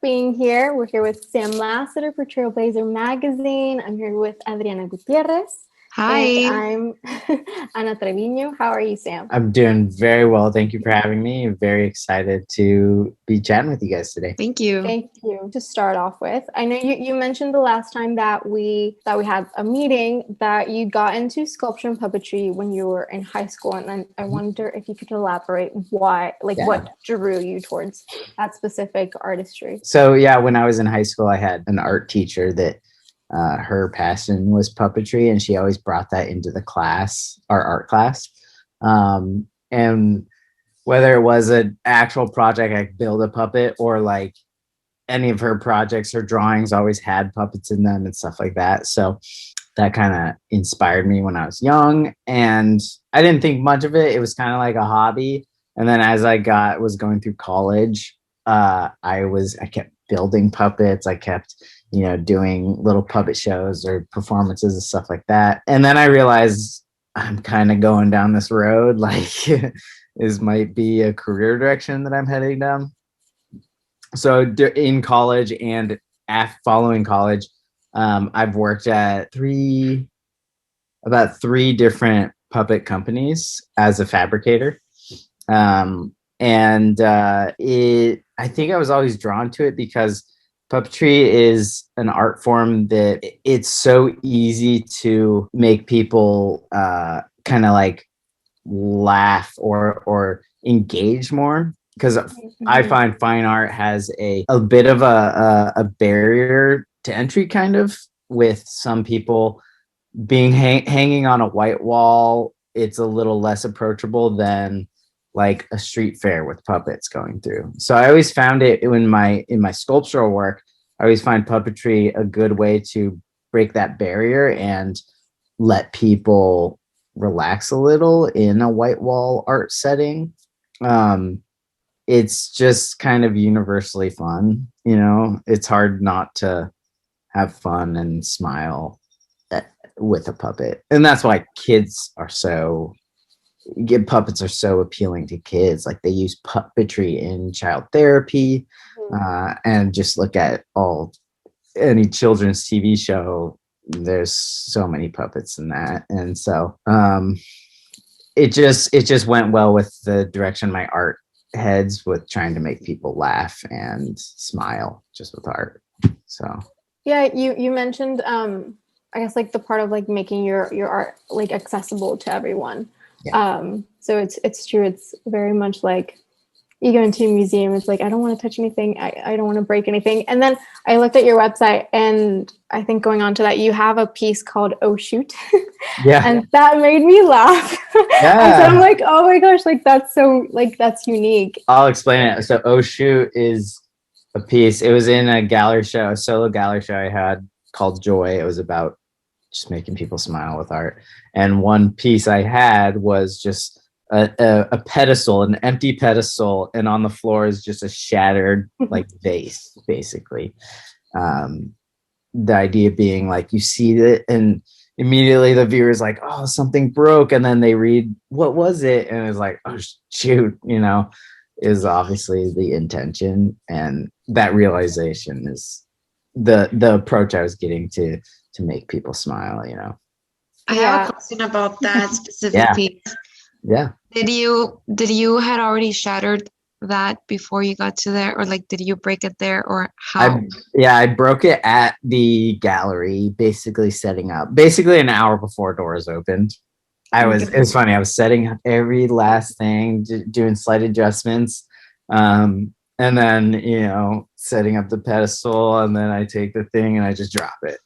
being here. We're here with Sam Lasseter for TRLBLZR Magazine. I'm here with Adriana Gutierrez. Hi. And I'm Ana Treviño. How are you, Sam? I'm doing very well. Thank you for having me. I'm very excited to be chatting with you guys today. Thank you. Thank you. To start off with, I know you mentioned the last time that we had a meeting that you got into sculpture and puppetry when you were in high school, and I wonder if you could elaborate what drew you towards that specific artistry. So when I was in high school, I had an art teacher that her passion was puppetry, and she always brought that into the class, our art class. And whether it was an actual project, like build a puppet, or like any of her projects, her drawings always had puppets in them and stuff like that. So that kind of inspired me when I was young, and I didn't think much of it. It was kind of like a hobby. And then as I was going through college, I kept building puppets. I kept doing little puppet shows or performances and stuff like that. And then I realized I'm kind of going down this road, like this might be a career direction that I'm heading down. So in college and following college, I've worked at about three different puppet companies as a fabricator. I think I was always drawn to it because puppetry is an art form that it's so easy to make people kind of like laugh or engage more, because I find fine art has a bit of a barrier to entry, kind of, with some people being hanging on a white wall. It's a little less approachable than like a street fair with puppets going through. So I always found it in my sculptural work. I always find puppetry a good way to break that barrier and let people relax a little in a white wall art setting. It's just kind of universally fun. It's hard not to have fun and smile with a puppet. And that's why puppets are so appealing to kids. Like, they use puppetry in child therapy, and just look at any children's TV show. There's so many puppets in that, and so it just went well with the direction my art heads, with trying to make people laugh and smile just with art. So you mentioned I guess like the part of like making your art like accessible to everyone. So it's true. It's very much like you go into a museum, it's like, I don't want to touch anything. I don't want to break anything. And then I looked at your website, and I think going on to that, you have a piece called Oh Shoot. And that made me laugh. And so I'm like, oh my gosh, like that's unique. I'll explain it. So Oh Shoot is a piece. It was in a solo gallery show I had called Joy. It was about just making people smile with art. And one piece I had was just a pedestal, an empty pedestal, and on the floor is just a shattered like vase, basically. The idea being like, you see it and immediately the viewer is like, oh, something broke, and then they read, what was it? And it's like, oh shoot, is obviously the intention. And that realization is the approach I was getting to make people smile. I have a question about that specific piece. Did you had already shattered that before you got to there, or like did you break it there, or how? I broke it at the gallery, basically setting up an hour before doors opened. It was funny. I was setting up every last thing, doing slight adjustments, and then setting up the pedestal, and then I take the thing and I just drop it.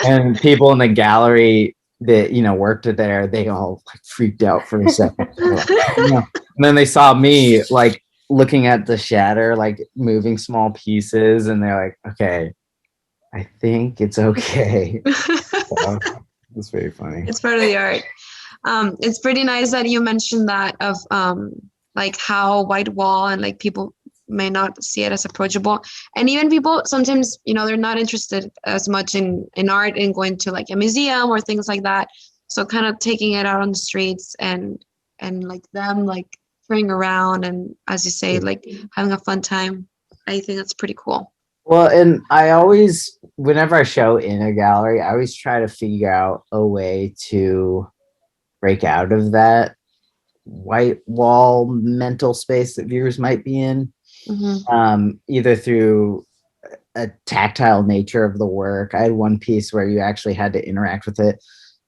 And people in the gallery that worked there, they all like freaked out for a second. And then they saw me like looking at the shatter, like moving small pieces, and they're like, okay, I think it's okay. So, it's very funny. It's part of the art. It's pretty nice that you mentioned that of like how white wall and like people may not see it as approachable, and even people sometimes they're not interested as much in art and going to like a museum or things like that. So kind of taking it out on the streets and like them like turning around and, as you say, like having a fun time. I think that's pretty cool. Well, and I always, whenever I show in a gallery, I always try to figure out a way to break out of that white wall mental space that viewers might be in, either through a tactile nature of the work. I had one piece where you actually had to interact with it.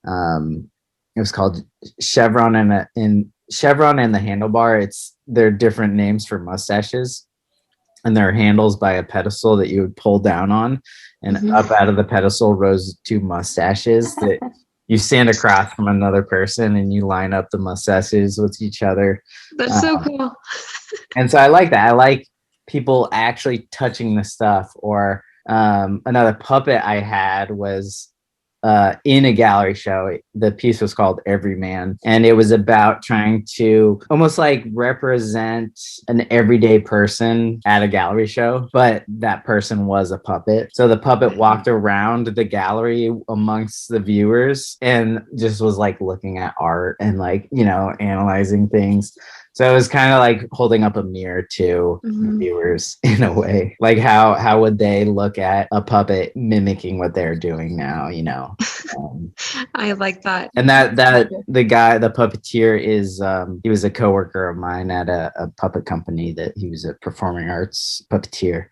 It was called Chevron and Chevron and the Handlebar. They're different names for mustaches, and there are handles by a pedestal that you would pull down on, and up out of the pedestal rose two mustaches that you stand across from another person and you line up the mustaches with each other. That's so cool. And so I like that. I like people actually touching the stuff. Or another puppet I had was in a gallery show. The piece was called Everyman, and it was about trying to almost like represent an everyday person at a gallery show, but that person was a puppet. So the puppet walked around the gallery amongst the viewers and just was like looking at art and like, you know, analyzing things. So it was kind of like holding up a mirror to viewers in a way. Like how would they look at a puppet mimicking what they're doing now, you know? I like that. And that the guy, the puppeteer, is he was a coworker of mine at a puppet company. That he was a performing arts puppeteer.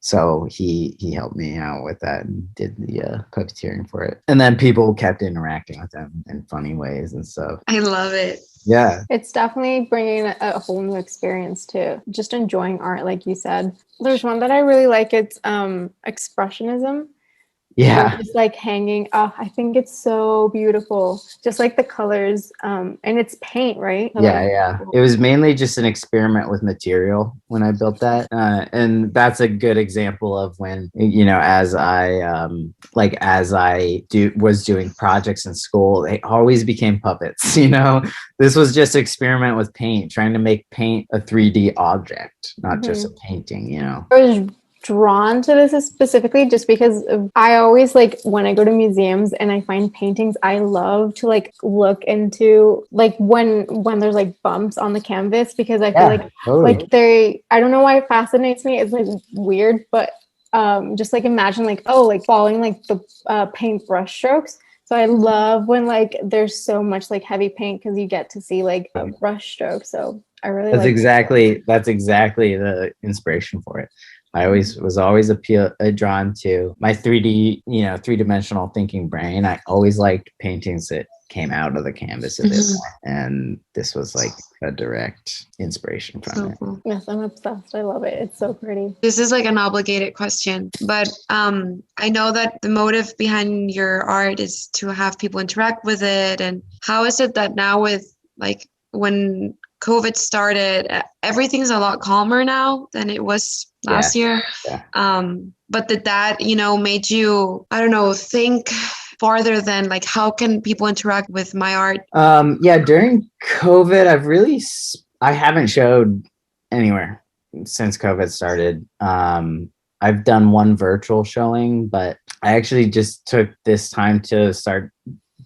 So he helped me out with that and did the puppeteering for it. And then people kept interacting with them in funny ways and stuff. I love it. Yeah. It's definitely bringing a whole new experience to just enjoying art, like you said. There's one that I really like. It's expressionism. Yeah. Just like hanging. Oh, I think it's so beautiful. Just like the colors. And it's paint, right? Yeah. It was mainly just an experiment with material when I built that. And that's a good example of when, you know, as I was doing projects in school, they always became puppets, you know. This was just experiment with paint, trying to make paint a 3D object, not just a painting, you know. I was drawn to this specifically just because I always like when I go to museums and I find paintings, I love to like look into like when there's like bumps on the canvas, because I feel like totally. like I don't know why it fascinates me. It's like weird, but just like imagine like like following like the paint brush strokes. So I love when like there's so much like heavy paint, because you get to see like a brush stroke. So I really that's exactly the inspiration for it. I was always drawn to my 3D, you know, three-dimensional thinking brain. I always liked paintings that came out of the canvas of it, and this was like a direct inspiration from it. Cool. Yes, I'm obsessed. I love it. It's so pretty. This is like an obligated question, but I know that the motive behind your art is to have people interact with it. And how is it that now, with like when COVID started, everything's a lot calmer now than it was last year. Yeah. But did that, you know, made you, I don't know, think farther than like, how can people interact with my art? Yeah, during COVID, I haven't showed anywhere since COVID started. I've done one virtual showing, but I actually just took this time to start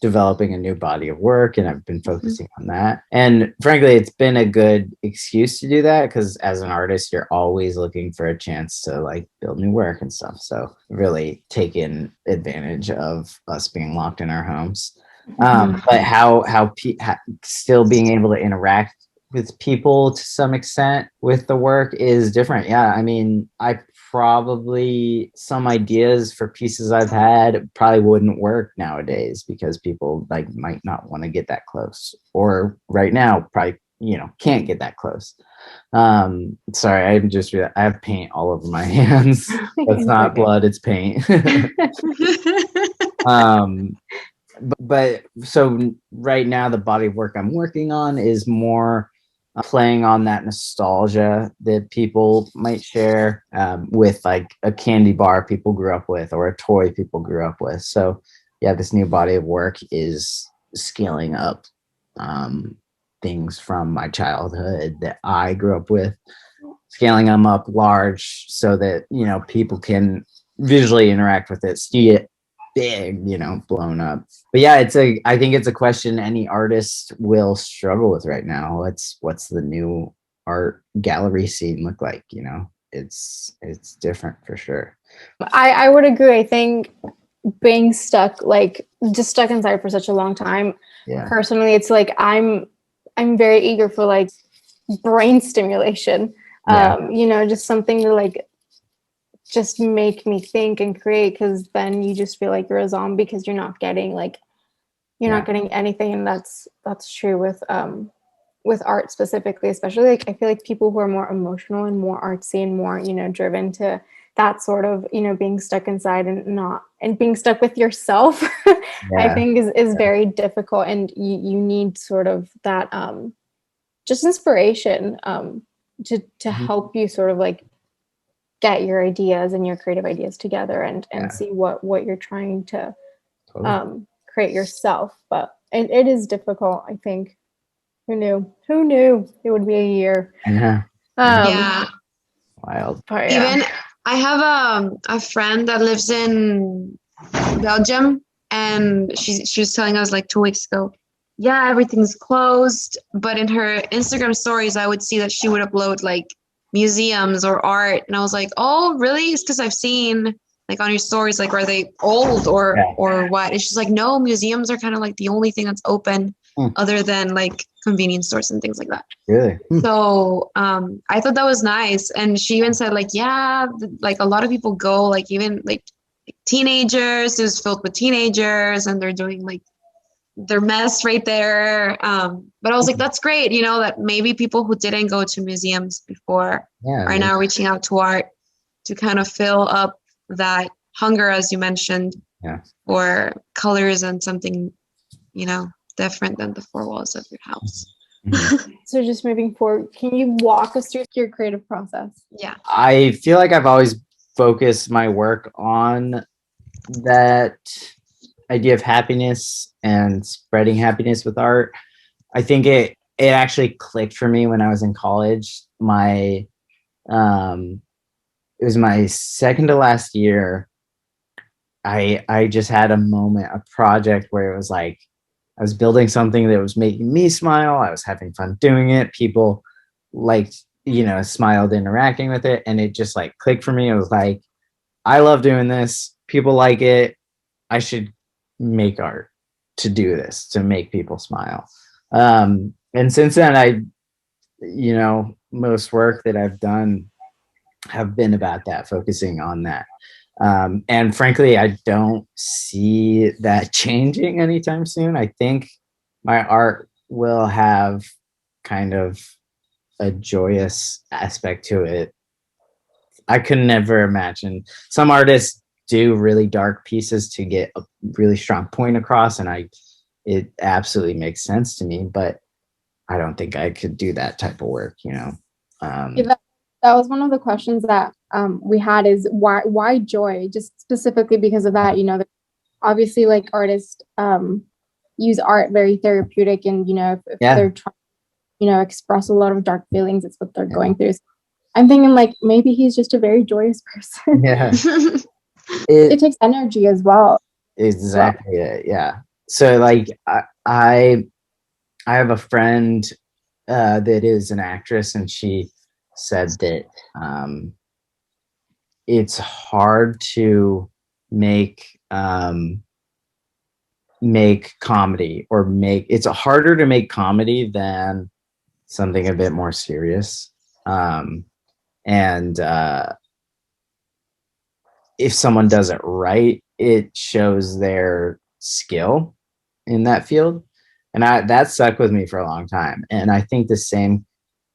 developing a new body of work, and I've been focusing on that. And frankly, it's been a good excuse to do that, because as an artist, you're always looking for a chance to like build new work and stuff. So really taking advantage of us being locked in our homes. But how still being able to interact with people to some extent with the work is different. Yeah, I mean, some ideas for pieces I've had probably wouldn't work nowadays, because people like might not want to get that close, or right now probably, you know, can't get that close. Sorry, I have paint all over my hands. That's not blood, it's paint. But so right now the body of work I'm working on is more playing on that nostalgia that people might share with like a candy bar people grew up with, or a toy people grew up with. So yeah, this new body of work is scaling up things from my childhood that I grew up with, scaling them up large so that, you know, people can visually interact with it, see it big, you know, blown up. But yeah, I think it's a question any artist will struggle with right now. What's the new art gallery scene look like, you know? it's different for sure. I would agree. I think being stuck, like just stuck inside for such a long time, personally, it's like I'm very eager for like brain stimulation. You know, just something to like just make me think and create, because then you just feel like you're a zombie because you're not getting like not getting anything. And that's true with art specifically, especially like I feel like people who are more emotional and more artsy and more, you know, driven to that sort of, you know, being stuck inside and being stuck with yourself, I think is very difficult. And you need sort of that just inspiration to help you sort of like get your ideas and your creative ideas together and see what you're trying to create yourself. But it is difficult, I think. Who knew it would be a year? Wild. But, even I have a friend that lives in Belgium, and she was telling us like 2 weeks ago, yeah, everything's closed, but in her Instagram stories I would see that she would upload like museums or art, and I was like, oh really? It's because I've seen like on your stories, like, are they old or what? And she's like, no, museums are kind of like the only thing that's open other than like convenience stores and things like that. Really? So I thought that was nice. And she even said like, yeah, like a lot of people go, like even like teenagers, it was filled with teenagers and they're doing like their mess right there. But I was like, that's great, you know, that maybe people who didn't go to museums before are now reaching out to art to kind of fill up that hunger, as you mentioned, for colors and something, you know, different than the four walls of your house. So just moving forward, can you walk us through your creative process? Yeah. I feel like I've always focused my work on that idea of happiness and spreading happiness with art. I think it actually clicked for me when I was in college. It was my second to last year. I just had a project where it was like I was building something that was making me smile. I was having fun doing it. People liked, you know, smiled interacting with it. And it just like clicked for me. It was like, I love doing this. People like it. I should make art to do this, to make people smile. And since then, you know, most work that I've done have been about that, focusing on that. And frankly, I don't see that changing anytime soon. I think my art will have kind of a joyous aspect to it. I could never imagine. Some artists do really dark pieces to get a really strong point across, and it absolutely makes sense to me, but I don't think I could do that type of work, you know. That was one of the questions that we had, is why joy? Just specifically because of that, you know, obviously like artists use art very therapeutic, and you know, if they're trying, you know, express a lot of dark feelings, it's what they're going through. So I'm thinking like maybe he's just a very joyous person. It takes energy as well. Exactly. Yeah. So like I have a friend that is an actress, and she said that it's hard to make comedy, or it's harder to make comedy than something a bit more serious. And if someone does it right, it shows their skill in that field. And that stuck with me for a long time. And I think the same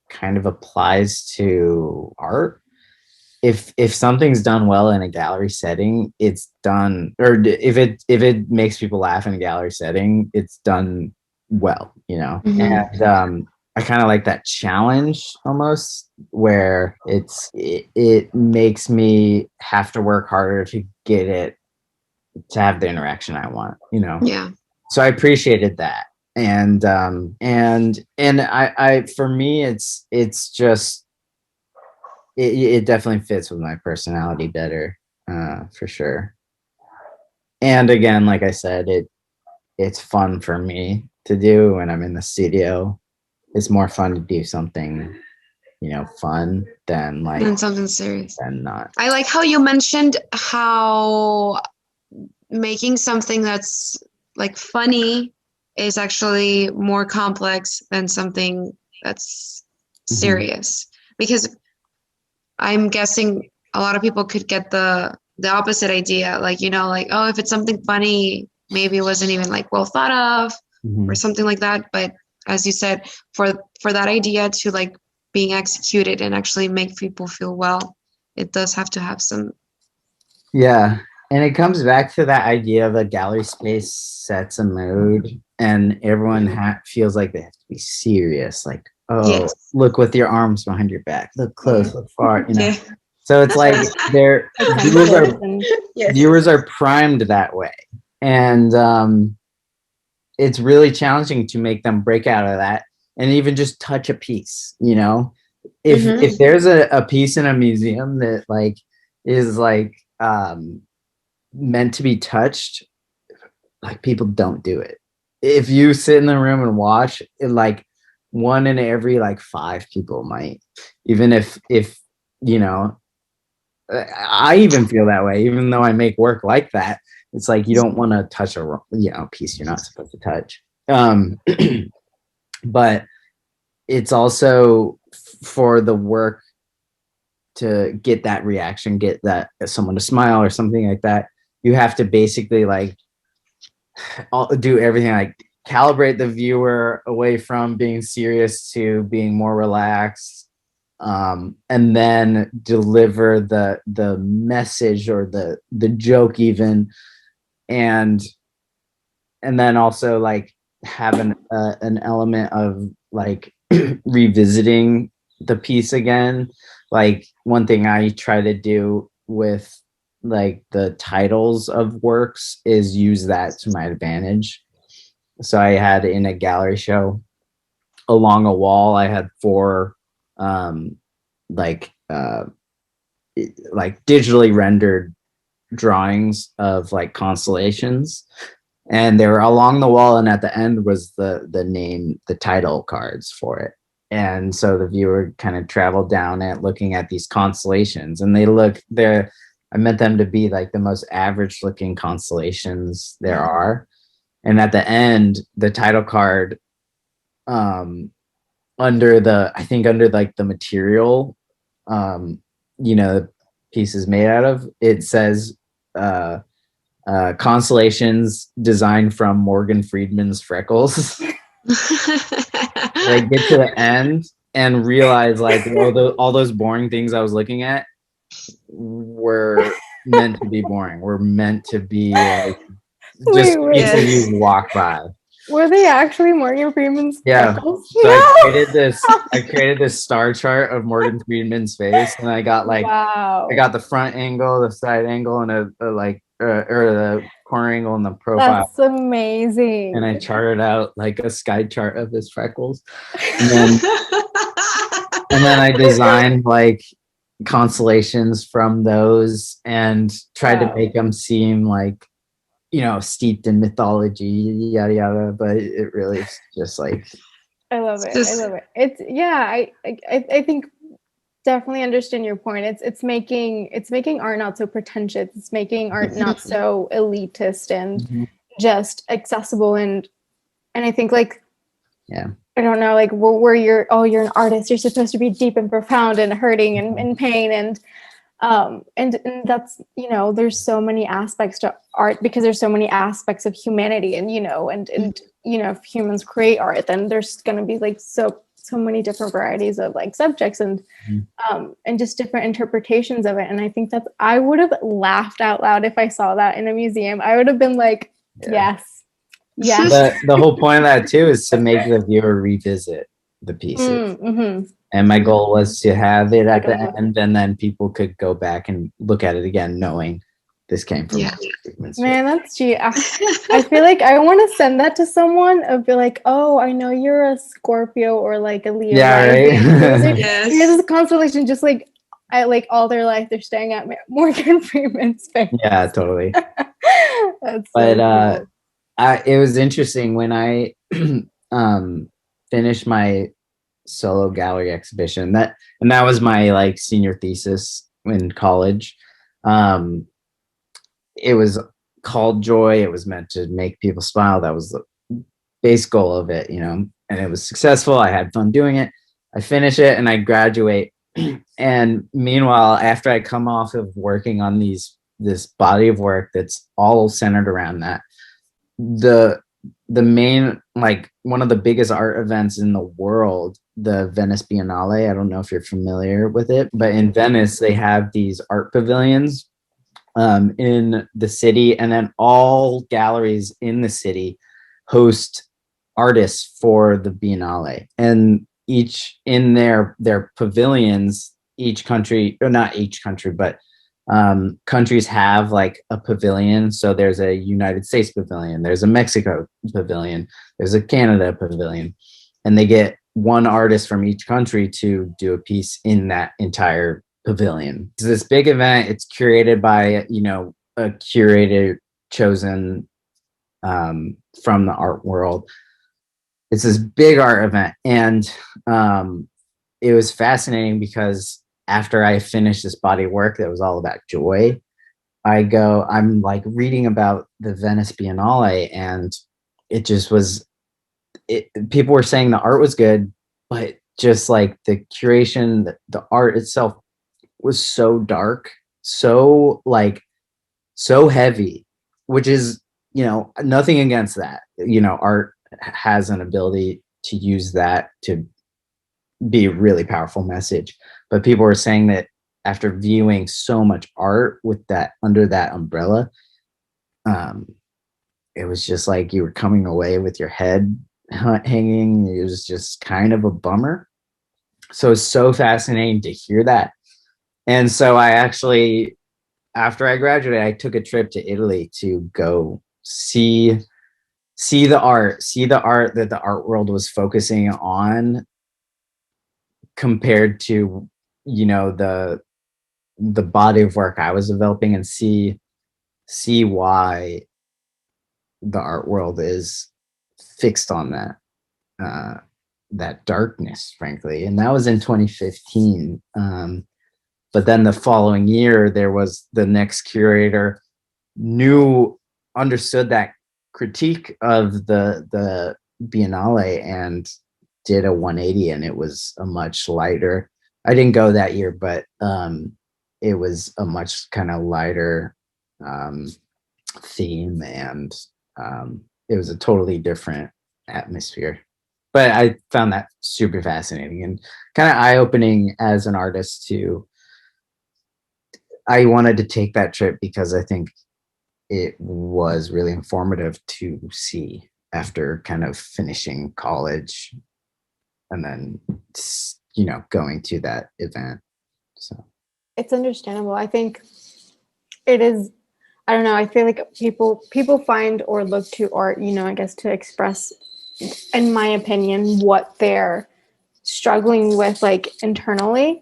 kind of applies to art. If something's done well in a gallery setting, it's done, or if it makes people laugh in a gallery setting, it's done well, you know. And I kind of like that challenge almost, where it makes me have to work harder to get it to have the interaction I want, you know. Yeah. So I appreciated that. And I for me, it's just it definitely fits with my personality better, for sure. And again, like I said, it's fun for me to do when I'm in the studio. It's more fun to do something fun than like And something serious. than not. I like how you mentioned how making something that's like funny is actually more complex than something that's serious, because I'm guessing a lot of people could get the opposite idea, like, like, oh, if it's something funny, maybe it wasn't even like well thought of or something like that. But as you said, for that idea to like being executed and actually make people feel well, it does have to have some. Yeah. And it comes back to that idea of a gallery space sets a mood, and everyone feels like they have to be serious. Like, oh, look with your arms behind your back, look close, look far, Yeah. So it's like viewers are primed that way. And it's really challenging to make them break out of that and even just touch a piece, if there's a piece in a museum that like is like meant to be touched, like people don't do it. If you sit in the room and watch it, like one in every like 5 people might, even if I even feel that way, even though I make work like that. It's like you don't want to touch a piece you're not supposed to touch. But it's also for the work to get that reaction, get that someone to smile or something like that. You have to basically like do everything, like calibrate the viewer away from being serious to being more relaxed, and then deliver the message or the joke even, and then also like have an element of like revisiting the piece again. Like one thing I try to do with like the titles of works is use that to my advantage. So I had in a gallery show along a wall, I had 4 like digitally rendered drawings of like constellations, and they were along the wall, and at the end was the name, the title cards for it. And so the viewer kind of traveled down it looking at these constellations, and I meant them to be like the most average looking constellations there are. And at the end, the title card, under like the material, the piece is made out of, it says constellations designed from Morgan Freeman's freckles. They get to the end and realize like all those boring things I was looking at were meant to be boring. Were meant to be like just pieces you walk by. Were they actually Morgan Freeman's freckles? So no! I created this star chart of Morgan Freeman's face, and I got like I got the front angle, the side angle, and or the corner angle and the profile. That's amazing. And I charted out like a sky chart of his freckles. And then I designed like constellations from those and tried to make them seem like, steeped in mythology, yada yada. But it really is just like, I love it. I love it. It's I think definitely understand your point. It's making art not so pretentious. It's making art not so elitist and just accessible. And I think like, I don't know, like where you're an artist, you're supposed to be deep and profound and hurting and in pain. And that's, there's so many aspects to art because there's so many aspects of humanity, and, if humans create art, then there's going to be like so many different varieties of like subjects and just different interpretations of it. And I think I would have laughed out loud if I saw that in a museum. I would have been like, yes. The whole point of that too is to make the viewer revisit the pieces. And my goal was to have it at the end, and then people could go back and look at it again, knowing this came from man, that's gee. I feel like I want to send that to someone and be like, oh, I know you're a Scorpio or like a Leo. Yeah, right. Here's this constellation, just like all their life they're staring at Morgan Freeman's face. Yeah, totally. That's but it was interesting when I finished my solo gallery exhibition. That was my like senior thesis in college. It was called Joy. It was meant to make people smile. That was the base goal of it, you know, and it was successful. I had fun doing it. I finish it and I graduate. And meanwhile, after I come off of working on this body of work that's all centered around that, the main, like one of the biggest art events in the world, the Venice Biennale, I don't know if you're familiar with it, but in Venice they have these art pavilions in the city, and then all galleries in the city host artists for the Biennale, and each in their pavilions, each country, or not each country, but countries have like a pavilion. So there's a United States pavilion, there's a Mexico pavilion, there's a Canada pavilion, and they get one artist from each country to do a piece in that entire pavilion. It's this big event. It's curated by, you know, a curator chosen from the art world. It's this big art event, and it was fascinating because after I finished this body of work that was all about joy, I'm like reading about the Venice Biennale, and it just was, people were saying the art was good, but just like the curation, the art itself was so dark, so like, so heavy, which is, you know, nothing against that. You know, art has an ability to use that to be a really powerful message. But people were saying that after viewing so much art with that, under that umbrella, it was just like you were coming away with your head hanging. It was just kind of a bummer. So it's so fascinating to hear that. And so I actually, after I graduated, I took a trip to Italy to go see the art that the art world was focusing on, compared to, you know, the body of work I was developing, and see why the art world is fixed on that darkness, frankly. And that was in 2015. But then the following year, there was the next curator understood that critique of the Biennale and did a 180, and it was a much lighter. I didn't go that year, but it was a much kind of lighter theme, and it was a totally different atmosphere. But I found that super fascinating and kind of eye-opening as an artist too. I wanted to take that trip because I think it was really informative to see after kind of finishing college and then, you know, going to that event. So it's understandable. I think it is, I don't know, I feel like people find or look to art, you know, I guess to express, in my opinion, what they're struggling with, like internally.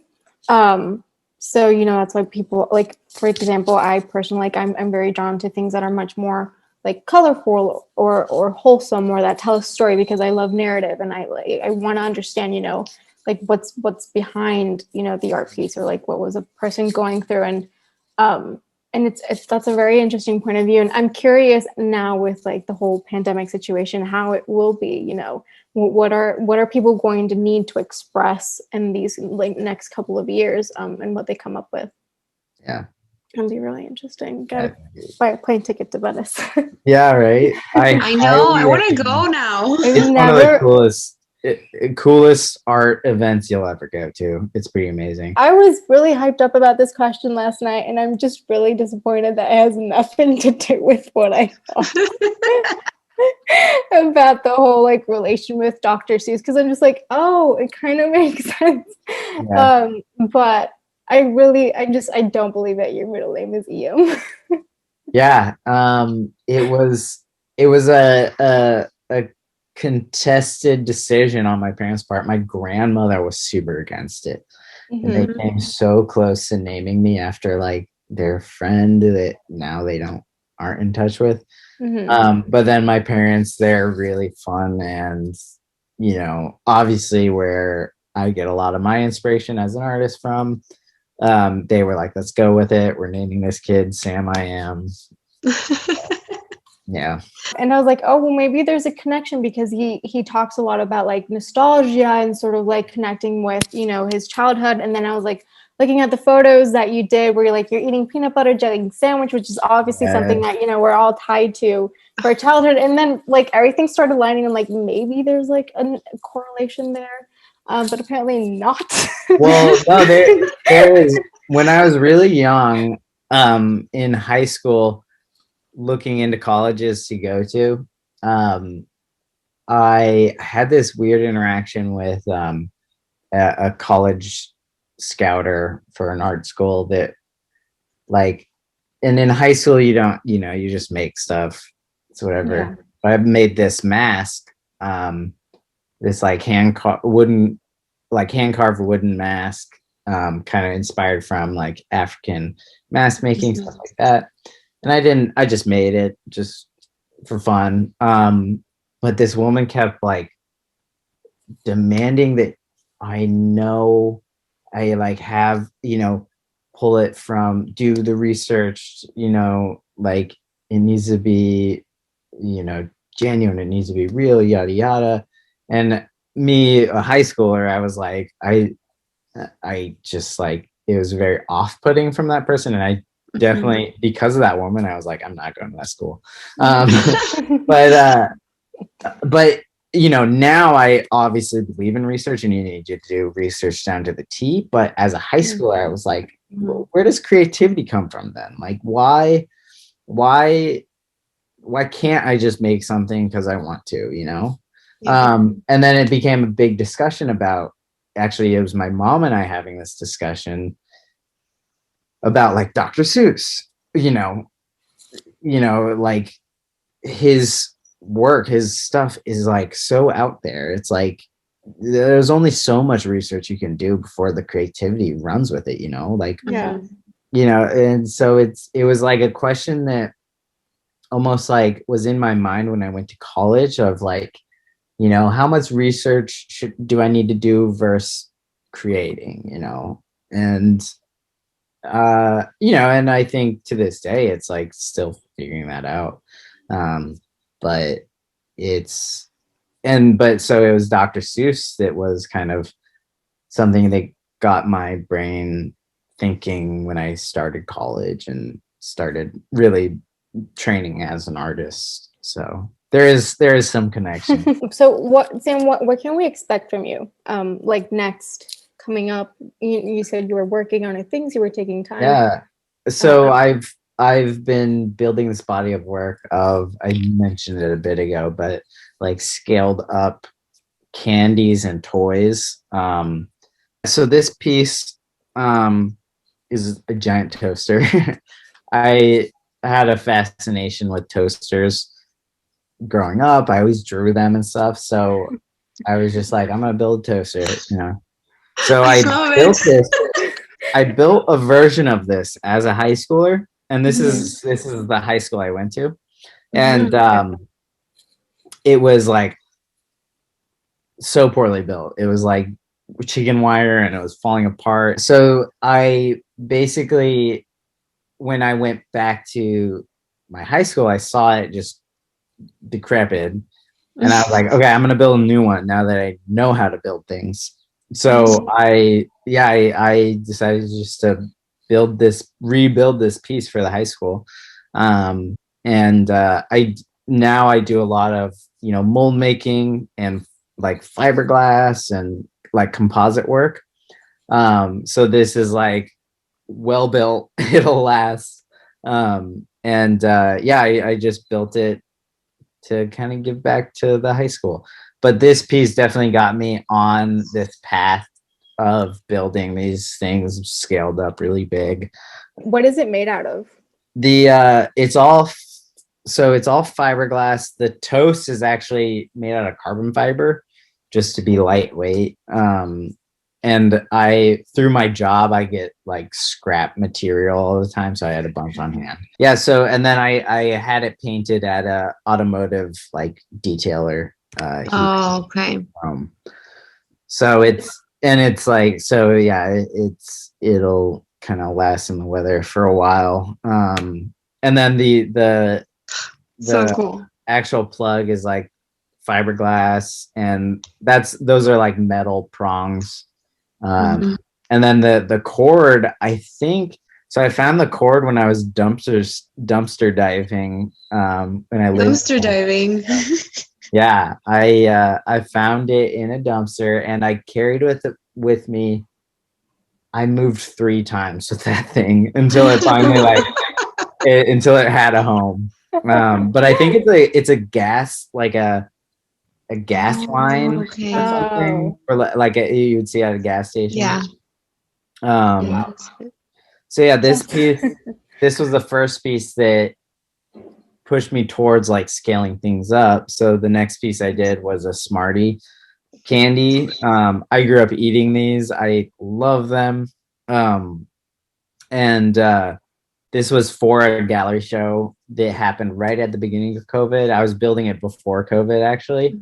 So, you know, that's why people, like, for example, I personally, like, I'm very drawn to things that are much more like colorful or wholesome, or that tell a story, because I love narrative, and I want to understand, you know, like what's behind, you know, the art piece, or like what was a person going through. And it's that's a very interesting point of view. And I'm curious now, with like the whole pandemic situation, how it will be, you know, what are people going to need to express in these like next couple of years, and what they come up with. yeah, It'll be really interesting. Gotta buy a plane ticket to Venice. yeah, right. I know. I want to go now. It's one of the coolest art events you'll ever go to. It's pretty amazing. I was really hyped up about this question last night, and I'm just really disappointed that it has nothing to do with what I thought about the whole like relation with Dr. Seuss, because I'm just like, oh, it kind of makes sense. Yeah. But I don't believe that your middle name is Iam. Yeah. It was a contested decision on my parents' part. My grandmother was super against it. And they came so close to naming me after like their friend that now they aren't in touch with. But then my parents, they're really fun, and you know, obviously we're I get a lot of my inspiration as an artist from. They were like, let's go with it. We're naming this kid Sam I Am. Yeah. And I was like, oh, well, maybe there's a connection, because he talks a lot about like nostalgia and sort of like connecting with, you know, his childhood. And then I was like looking at the photos that you did where you're eating peanut butter jelly sandwich, which is obviously something that, you know, we're all tied to for childhood. And then like everything started lining, and like maybe there's like a correlation there, but apparently not. Well, no, there is. When I was really young, in high school, looking into colleges to go to, I had this weird interaction with a college scouter for an art school that, like, and in high school you don't, you know, you just make stuff. It's whatever. Yeah. But I made this mask, this like hand-carved wooden mask, kind of inspired from like African mask making, stuff like that. And I just made it just for fun. But this woman kept like demanding that I like have, you know, pull it from, do the research, you know, like it needs to be, you know, genuine, it needs to be real, yada yada. And me, a high schooler, I was like, I just like, it was very off-putting from that person. And I definitely, because of that woman, I was like, I'm not going to that school. But you know, now I obviously believe in research, and you need to do research down to the T. But as a high schooler, I was like, where does creativity come from then? Like, why can't I just make something because I want to, you know? And then it became a big discussion about, actually, it was my mom and I having this discussion about like Dr. Seuss, you know, like his work, his stuff is like so out there. It's like there's only so much research you can do before the creativity runs with it, you know, like, yeah, you know. And so it was like a question that almost like was in my mind when I went to college, of like, you know, how much research do I need to do versus creating, you know? And you know, and I think to this day it's like still figuring that out. But so it was Dr. Seuss that was kind of something that got my brain thinking when I started college and started really training as an artist. So there is some connection. So Sam, what can we expect from you? Like next coming up, you said you were working on things, you were taking time. Yeah. So I've been building this body of work of, I mentioned it a bit ago, but like scaled up candies and toys. So this piece is a giant toaster. I had a fascination with toasters growing up. I always drew them and stuff. So I was just like, I'm gonna build a toaster, you know. So I built this. I built a version of this as a high schooler, and this is the high school I went to, and it was like so poorly built. It was like chicken wire, and it was falling apart. So I basically, when I went back to my high school, I saw it just decrepit, and I was like, okay, I'm gonna build a new one now that I know how to build things. So I decided just to rebuild this piece for the high school. And I do a lot of, you know, mold making and like fiberglass and like composite work. So this is like well built, it'll last. I just built it to kind of give back to the high school. But this piece definitely got me on this path of building these things scaled up really big. What is it made out of? It's all fiberglass. The toast is actually made out of carbon fiber, just to be lightweight. And through my job, I get like scrap material all the time, so I had a bunch on hand. Yeah. So, and then I had it painted at a automotive like detailer. Oh, okay. So it's and it's like, so yeah, it'll kind of last in the weather for a while. And then So the cool. actual plug is like fiberglass, and those are like metal prongs. And then the cord, I think, so I found the cord when I was dumpster diving, when I lived Dumpster diving. yeah, I found it in a dumpster and I carried it with me. I moved 3 times with that thing until it finally until it had a home. But I think it's a gas, like a gas line Okay. or something, or like you would see at a gas station. Yeah. Um, so yeah, this was the first piece that pushed me towards like scaling things up. So the next piece I did was a Smartie candy. I grew up eating these. I love them. And this was for a gallery show that happened right at the beginning of COVID. I was building it before COVID, actually.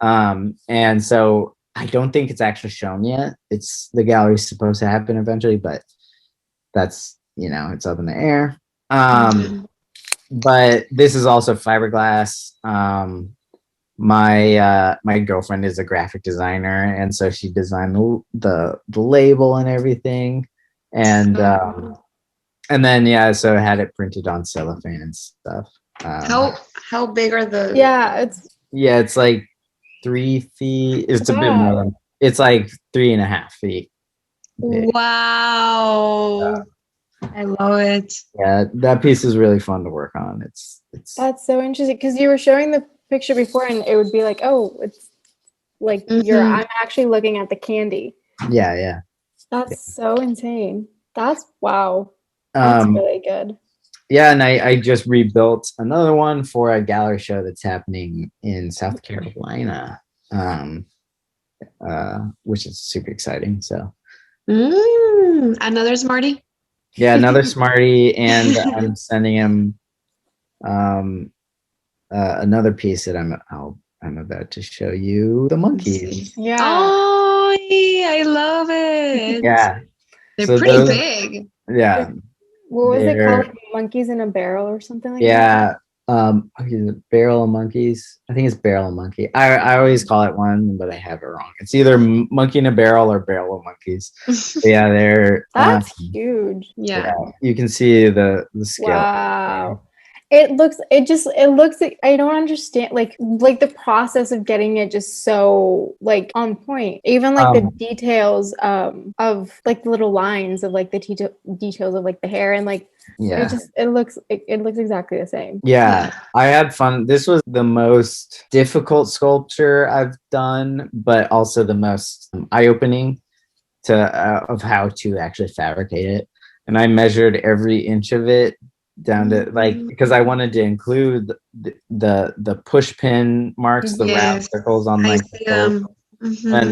And so I don't think it's actually shown yet. The gallery's supposed to happen eventually, but that's, it's up in the air. But this is also fiberglass. My girlfriend is a graphic designer, and so she designed the label and everything. And then so I had it printed on cellophane and stuff. How big are the? It's like 3 feet. It's a bit more than, it's like 3.5 feet big. Wow. I love it. Yeah, that piece is really fun to work on. That's so interesting, because you were showing the picture before and it would be like, oh, it's like I'm actually looking at the candy. Yeah. That's so insane. Wow. That's really good. Yeah, and I just rebuilt another one for a gallery show that's happening in South Carolina, which is super exciting. So another Smartie. Yeah, another Smartie, and I'm sending him another piece that I'm about to show you, the monkeys. Yeah. Oh, I love it. Yeah, they're pretty big. Yeah. What was it called? Like monkeys in a barrel or something like that? Yeah. Barrel of monkeys. I think it's barrel of monkey. I always call it one, but I have it wrong. It's either monkey in a barrel or barrel of monkeys. Yeah, that's huge. Yeah. You can see the scale. Wow. It looks like, I don't understand like the process of getting it just so like on point. Even like the details of like the little lines of like the details of like the hair, and like it looks exactly the same. Yeah, I had fun. This was the most difficult sculpture I've done, but also the most eye-opening of how to actually fabricate it. And I measured every inch of it down to because I wanted to include the push pin marks, the round circles on like and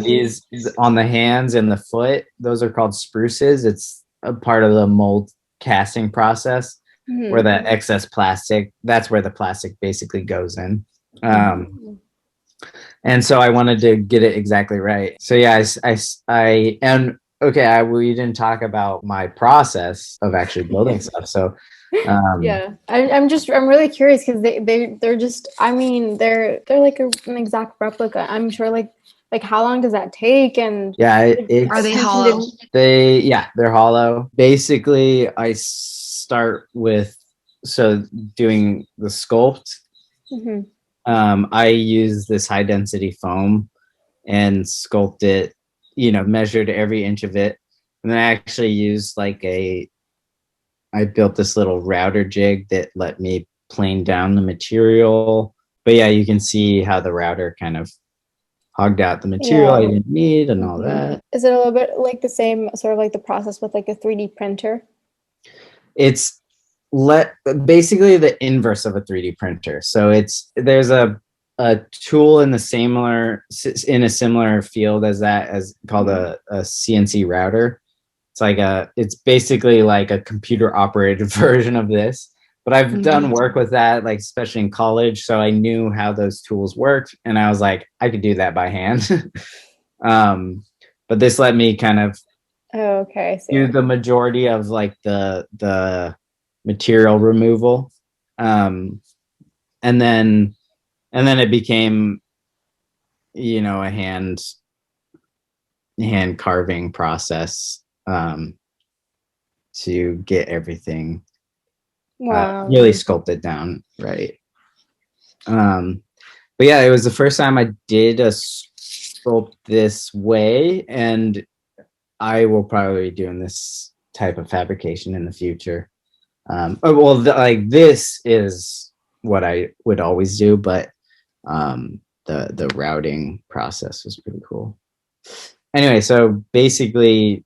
these on the hands and the foot. Those are called spruces. It's a part of the mold casting process where the excess plastic, that's where the plastic basically goes in. And so I wanted to get it exactly right. So yeah, we didn't talk about my process of actually building stuff. So I'm really curious, because they're just, I mean, they're like an exact replica. I'm sure like how long does that take? And are they hollow? They're hollow. Basically, I start with doing the sculpt. I use this high density foam and sculpt it, measured every inch of it. And then I actually used I built this little router jig that let me plane down the material. But yeah, you can see how the router kind of hogged out the material I didn't need and all that. Is it a little bit like the same sort of like the process with like a 3D printer? It's basically the inverse of a 3D printer. So there's a tool in a similar field as that, called a CNC router. It's basically like a computer operated version of this, but I've done work with that, like especially in college. So I knew how those tools worked, and I was like, I could do that by hand. but this let me kind of Oh, okay. I see. do the majority of like the material removal. And then it became, you know, a hand carving process to get everything Wow. really sculpted down right. But yeah, it was the first time I did a sculpt this way, and I will probably be doing this type of fabrication in the future. Well, like this is what I would always do, but the routing process was pretty cool. Anyway, so basically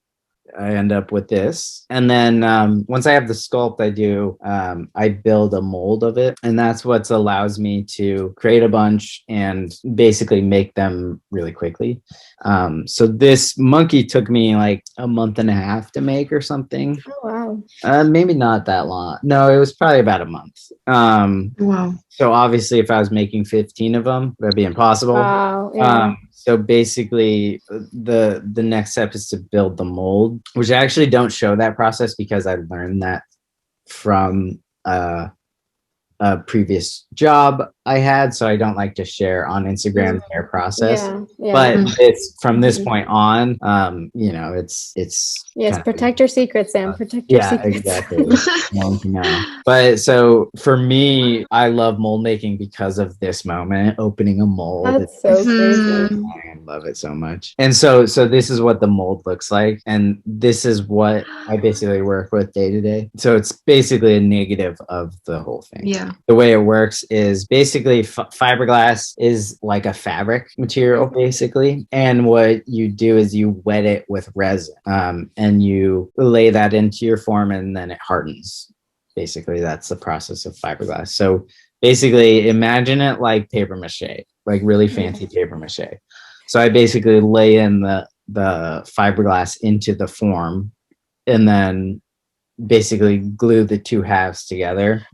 I end up with this. And then once I have the sculpt, I build a mold of it. And that's what allows me to create a bunch and basically make them really quickly. So this monkey took me like a month and a half to make or something. Oh, wow. Maybe not that long. No, it was probably about a month. Wow. So obviously if I was making 15 of them, that'd be impossible. Wow. Yeah. So basically the next step is to build the mold, which I actually don't show that process because I learned that from a previous job I had, so I don't like to share on Instagram their process. Yeah. But it's from this point on, you know, it's Yes, protect your secrets, Sam. Protect your secrets. Exactly. No one can know. But so for me, I love mold making because of this moment, opening a mold. That's so crazy. I love it so much. And so this is what the mold looks like, and this is what I basically work with day to day. So it's basically a negative of the whole thing. Yeah. The way it works is basically fiberglass is like a fabric material, basically. And what you do is you wet it with resin, and you lay that into your form, and then it hardens. Basically, that's the process of fiberglass. So basically, imagine it like paper mache, like really fancy paper mache. So I basically lay in the fiberglass into the form, and then basically glue the two halves together.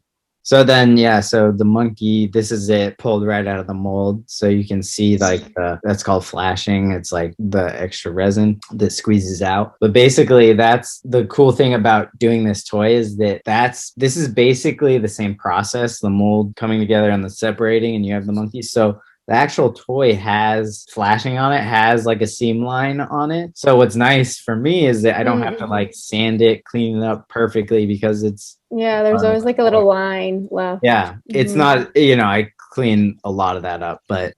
So then, so the monkey, this is it pulled right out of the mold. So you can see like that's called flashing. It's like the extra resin that squeezes out. But basically that's the cool thing about doing this toy is that this is basically the same process, the mold coming together and the separating, and you have the monkey. So the actual toy has flashing on it, has like a seam line on it. So what's nice for me is that I don't have to like sand it, clean it up perfectly because it's there's always like a little line left. Yeah, it's not, you know, I clean a lot of that up, but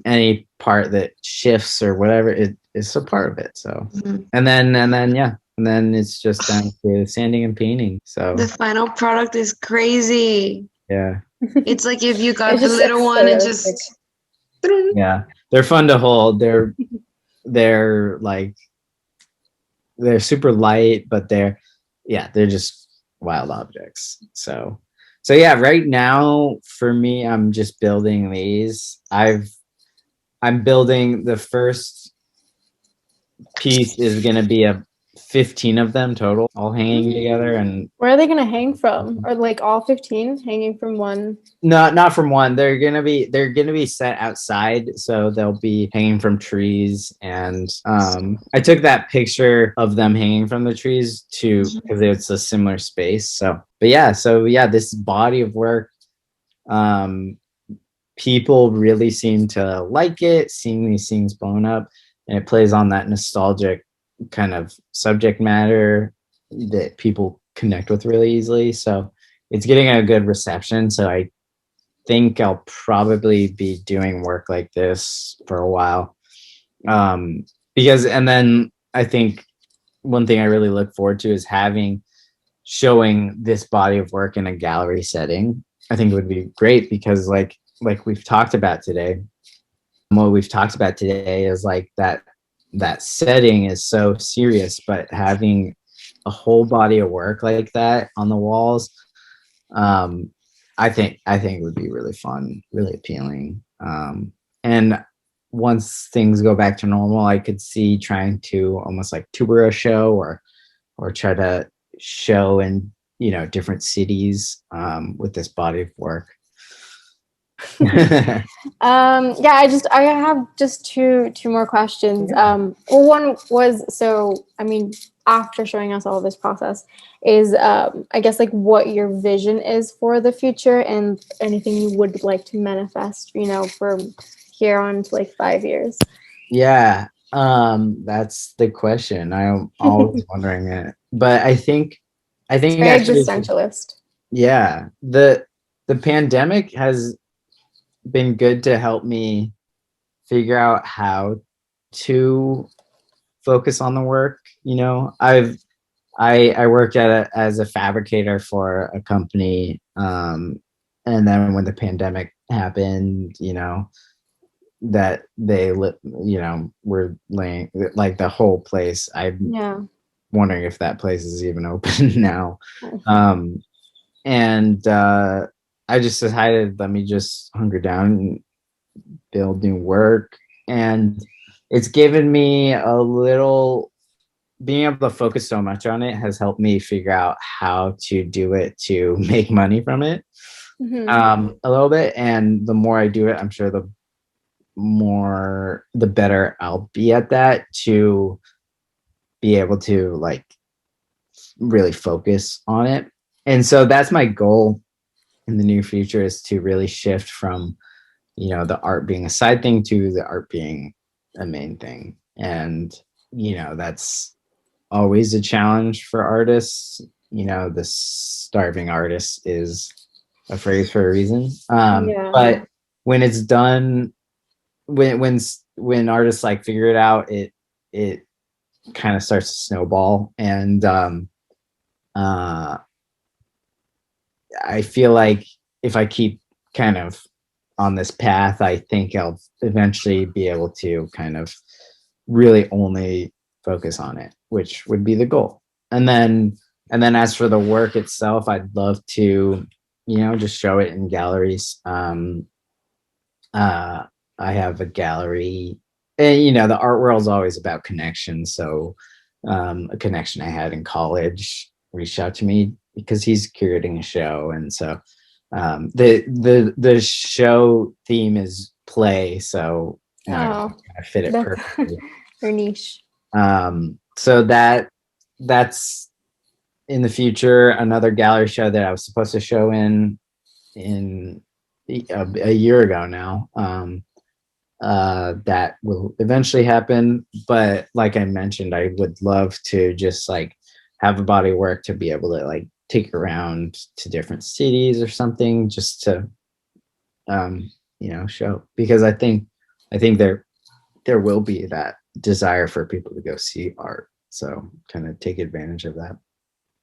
any part that shifts or whatever, it is a part of it. So and then it's just down to sanding and painting. So the final product is crazy. Yeah. It's like if you got the little one and just yeah, they're fun to hold. They're like they're super light, but they're just wild objects. So yeah, right now for me, I'm just building these. I'm building the first piece is gonna be 15 of them total, all hanging together. And where are they gonna hang from? Or like all 15 hanging from one? No, not from one. They're gonna be set outside, so they'll be hanging from trees. And I took that picture of them hanging from the trees too because it's a similar space. So this body of work, people really seem to like it, seeing these things blown up, and it plays on that nostalgic kind of subject matter that people connect with really easily. So it's getting a good reception. So I think I'll probably be doing work like this for a while. And then I think one thing I really look forward to is showing this body of work in a gallery setting. I think it would be great because like we've talked about today, what we've talked about today is like that setting is so serious, but having a whole body of work like that on the walls, I think it would be really fun, really appealing. And once things go back to normal, I could see trying to almost like tour a show or try to show in, you know, different cities with this body of work. Yeah, I have just two more questions. Well, one was, so I mean, after showing us all of this process, is I guess like what your vision is for the future and anything you would like to manifest, you know, from here on to like 5 years. Yeah, that's the question. I'm always wondering it. But I think Very actually, existentialist. yeah, the pandemic has been good to help me figure out how to focus on the work. You know, I worked as a fabricator for a company, and then when the pandemic happened, you know, that were laying like the whole place. I'm Yeah. wondering if that place is even open now. Um, and I just decided, let me just hunker down and build new work. And it's given me a little, being able to focus so much on it has helped me figure out how to do it to make money from it, a little bit. And the more I do it, I'm sure the better I'll be at that, to be able to like really focus on it. And so that's my goal in the near future, is to really shift from, you know, the art being a side thing to the art being a main thing. And, you know, that's always a challenge for artists. You know, the starving artist is a phrase for a reason. Yeah. But when it's done, when artists like figure it out, it kind of starts to snowball. And I feel like if I keep kind of on this path, I think I'll eventually be able to kind of really only focus on it, which would be the goal. And then as for the work itself, I'd love to, you know, just show it in galleries. I have a gallery, and you know, the art world is always about connections. So a connection I had in college reached out to me because he's curating a show, and so the show theme is play, so I fit it That's perfectly. your niche. So that's in the future. Another gallery show that I was supposed to show in a year ago now. That will eventually happen, but like I mentioned, I would love to just like have a body of work to be able to like take around to different cities or something, just to you know, show, because I think there will be that desire for people to go see art, so kind of take advantage of that.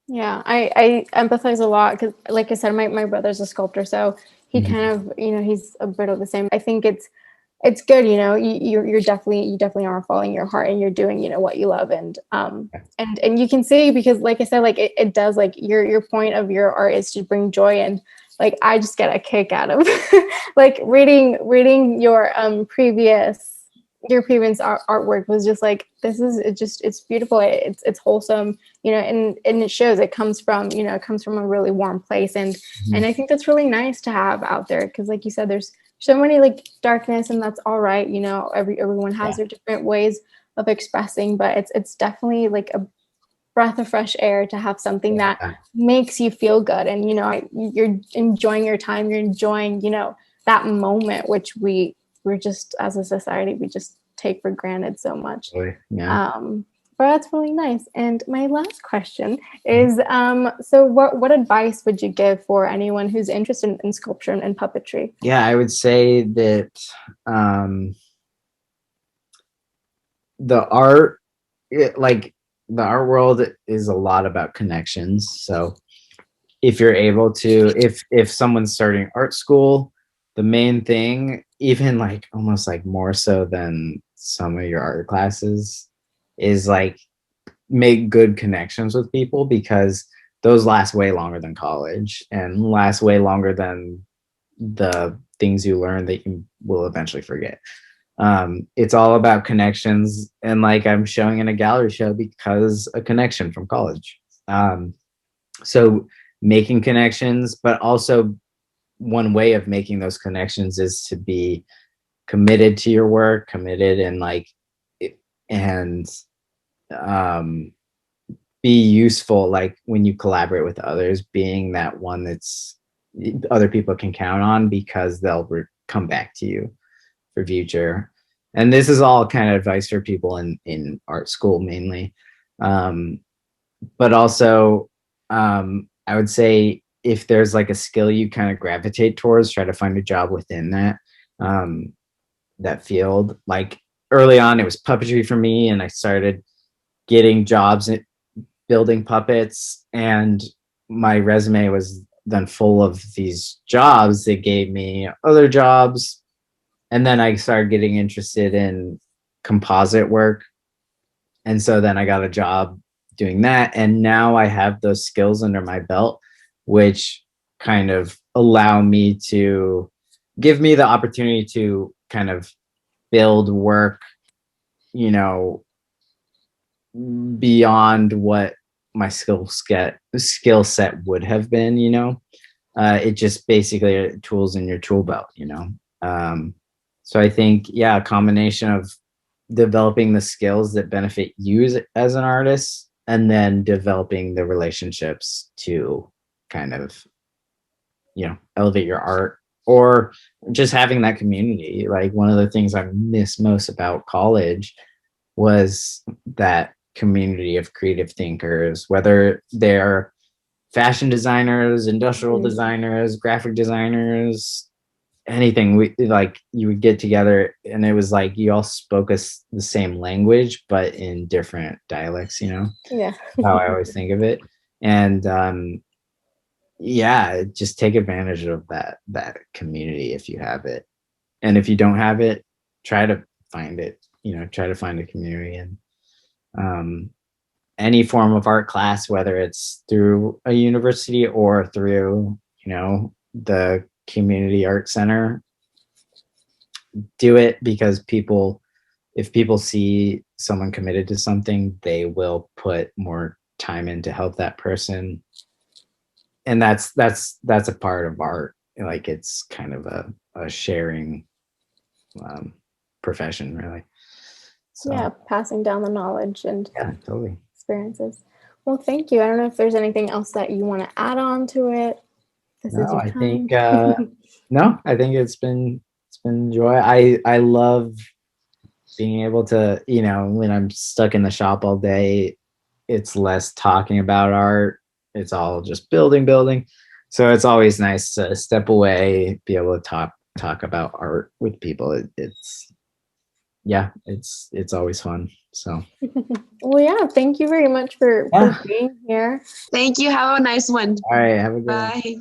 Yeah, I empathize a lot because, like I said, my brother's a sculptor, so he Mhm. kind of, you know, he's a bit of the same. I think it's good, you know, you definitely are following your heart and you're doing, you know, what you love, and you can see, because like I said, like it does, like your point of your art is to bring joy, and like I just get a kick out of like reading your previous artwork was just like, this is it, just it's beautiful, it's wholesome, you know, and it shows it comes from, you know, it comes from a really warm place, and I think that's really nice to have out there, because like you said, there's so many like darkness, and that's all right, you know, everyone has their different ways of expressing, but it's definitely like a breath of fresh air to have something that makes you feel good, and you know, you're enjoying your time, you're enjoying, you know, that moment, which we're just, as a society, we just take for granted so much. Yeah. But that's really nice. And my last question is, so what advice would you give for anyone who's interested in sculpture and puppetry? Yeah, I would say that the art, like the art world is a lot about connections. So if you're able to, if someone's starting art school, the main thing, even like almost like more so than some of your art classes, is like make good connections with people, because those last way longer than college and last way longer than the things you learn that you will eventually forget. It's all about connections, and like I'm showing in a gallery show because a connection from college. So making connections, but also one way of making those connections is to be committed to your work, committed and like, and be useful, like when you collaborate with others, being that one that's other people can count on, because they'll come back to you for future. And this is all kind of advice for people in art school mainly, but also I would say if there's like a skill you kind of gravitate towards, try to find a job within that that field. Like early on it was puppetry for me, and I started getting jobs building puppets, and my resume was then full of these jobs that gave me other jobs. And then I started getting interested in composite work, and so then I got a job doing that, and now I have those skills under my belt, which kind of allow me to give me the opportunity to kind of build work, you know, beyond what my skill set would have been, you know. It just basically tools in your tool belt, you know. So I think, yeah, a combination of developing the skills that benefit you as an artist, and then developing the relationships to kind of, you know, elevate your art, or just having that community. Like one of the things I miss most about college was that community of creative thinkers, whether they're fashion designers, industrial designers, graphic designers, anything. We like, you would get together and it was like you all spoke the same language but in different dialects, you know. Yeah. How I always think of it. And yeah, just take advantage of that community if you have it, and if you don't have it, try to find it, you know. Try to find a community. And any form of art class, whether it's through a university or through, you know, the community art center, do it, because if people see someone committed to something, they will put more time in to help that person. And that's a part of art. Like it's kind of a sharing profession, really. So, yeah, passing down the knowledge and yeah, totally. experiences. Well, thank you. I don't know if there's anything else that you want to add on to it. This is your I time. think no, I think it's been joy. I love being able to, you know, when I'm stuck in the shop all day, it's less talking about art. It's all just building. So it's always nice to step away, be able to talk about art with people. It's always fun. So well, yeah, thank you very much for being here. Thank you. Have a nice one. All right, have a good one. Bye.